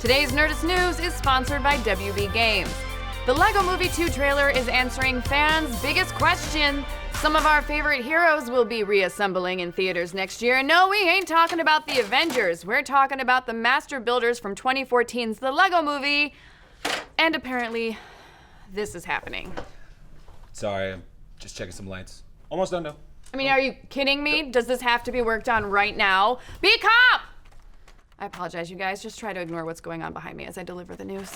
Today's Nerdist News is sponsored by WB Games. The LEGO Movie 2 trailer is answering fans' biggest question. Some of our favorite heroes will be reassembling in theaters next year. No, we ain't talking about the Avengers. We're talking about the master builders from 2014's The LEGO Movie. And apparently, this is happening. Sorry, I'm just checking some lights. Almost done, though. I mean, are you kidding me? Does this have to be worked on right now? Be a cop! I apologize, you guys. Just try to ignore what's going on behind me as I deliver the news.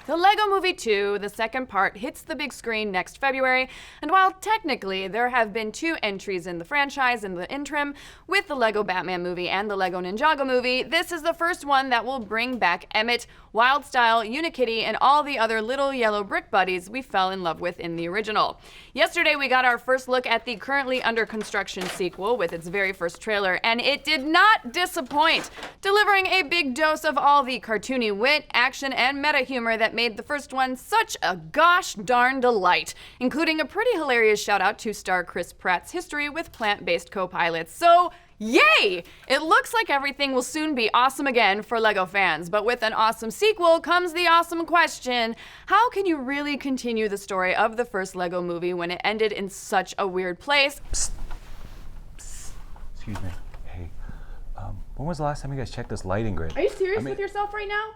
The LEGO Movie 2, the second part, hits the big screen next February, and while technically there have been 2 entries in the franchise in the interim, with the LEGO Batman movie and the LEGO Ninjago movie, this is the first one that will bring back Emmett, Wildstyle, Unikitty, and all the other little yellow brick buddies we fell in love with in the original. Yesterday we got our first look at the currently under construction sequel with its very first trailer, and it did not disappoint, delivering a big dose of all the cartoony wit, action, and meta humor that made the first one such a gosh darn delight, including a pretty hilarious shout out to star Chris Pratt's history with plant-based co-pilots. So, yay! It looks like everything will soon be awesome again for LEGO fans, but with an awesome sequel comes the awesome question: how can you really continue the story of the first LEGO movie when it ended in such a weird place? Psst. Psst. Excuse me. Hey, when was the last time you guys checked this lighting grid? Are you serious with yourself right now?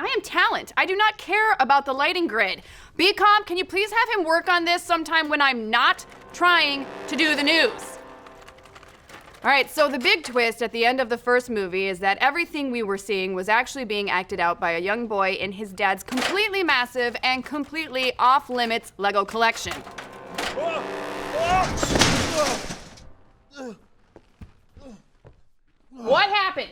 I am talent. I do not care about the lighting grid. B-Comp, can you please have him work on this sometime when I'm not trying to do the news? All right, so the big twist at the end of the first movie is that everything we were seeing was actually being acted out by a young boy in his dad's completely massive and completely off-limits LEGO collection. What happened?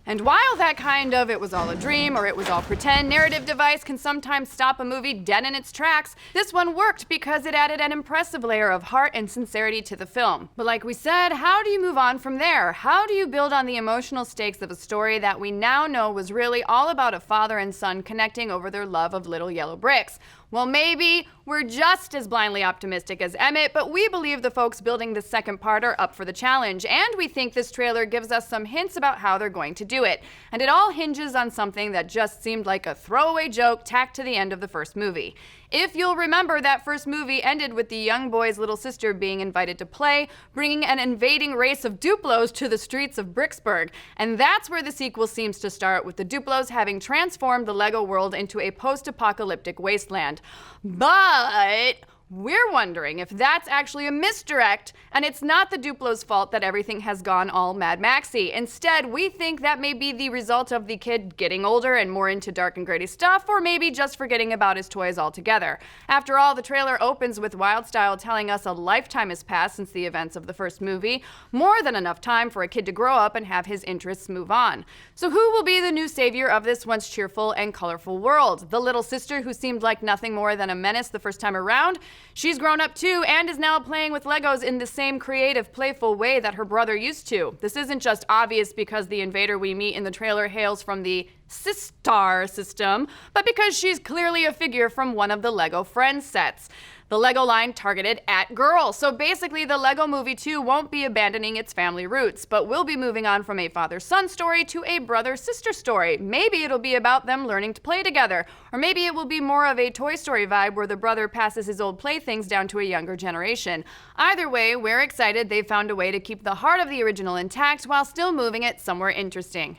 And while that kind of it was all a dream or it was all pretend narrative device can sometimes stop a movie dead in its tracks, this one worked because it added an impressive layer of heart and sincerity to the film. But like we said, how do you move on from there? How do you build on the emotional stakes of a story that we now know was really all about a father and son connecting over their love of little yellow bricks? Well, maybe we're just as blindly optimistic as Emmett, but we believe the folks building the second part are up for the challenge, and we think this trailer gives us some hints about how they're going to do it. And it all hinges on something that just seemed like a throwaway joke tacked to the end of the first movie. If you'll remember, that first movie ended with the young boy's little sister being invited to play, bringing an invading race of Duplos to the streets of Bricksburg. And that's where the sequel seems to start, with the Duplos having transformed the LEGO world into a post-apocalyptic wasteland. But we're wondering if that's actually a misdirect, and it's not the Duplo's fault that everything has gone all Mad Maxy. Instead, we think that may be the result of the kid getting older and more into dark and gritty stuff, or maybe just forgetting about his toys altogether. After all, the trailer opens with Wildstyle telling us a lifetime has passed since the events of the first movie, more than enough time for a kid to grow up and have his interests move on. So who will be the new savior of this once cheerful and colorful world? The little sister who seemed like nothing more than a menace the first time around? She's grown up too and is now playing with Legos in the same creative, playful way that her brother used to. This isn't just obvious because the invader we meet in the trailer hails from the Sistar system, but because she's clearly a figure from one of the LEGO Friends sets. The LEGO line targeted at girls. So basically, the LEGO Movie 2 won't be abandoning its family roots, but will be moving on from a father-son story to a brother-sister story. Maybe it'll be about them learning to play together, or maybe it will be more of a Toy Story vibe where the brother passes his old playthings down to a younger generation. Either way, we're excited they've found a way to keep the heart of the original intact while still moving it somewhere interesting.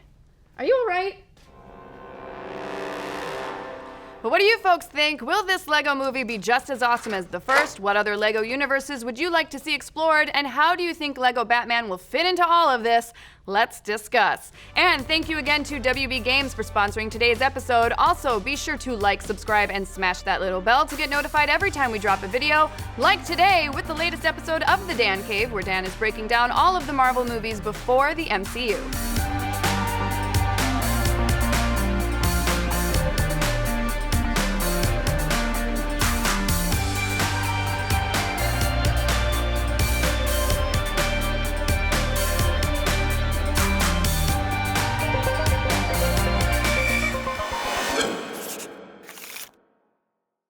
Are you all right? But what do you folks think? Will this LEGO movie be just as awesome as the first? What other LEGO universes would you like to see explored? And how do you think LEGO Batman will fit into all of this? Let's discuss. And thank you again to WB Games for sponsoring today's episode. Also, be sure to like, subscribe, and smash that little bell to get notified every time we drop a video, like today with the latest episode of The Dan Cave, where Dan is breaking down all of the Marvel movies before the MCU.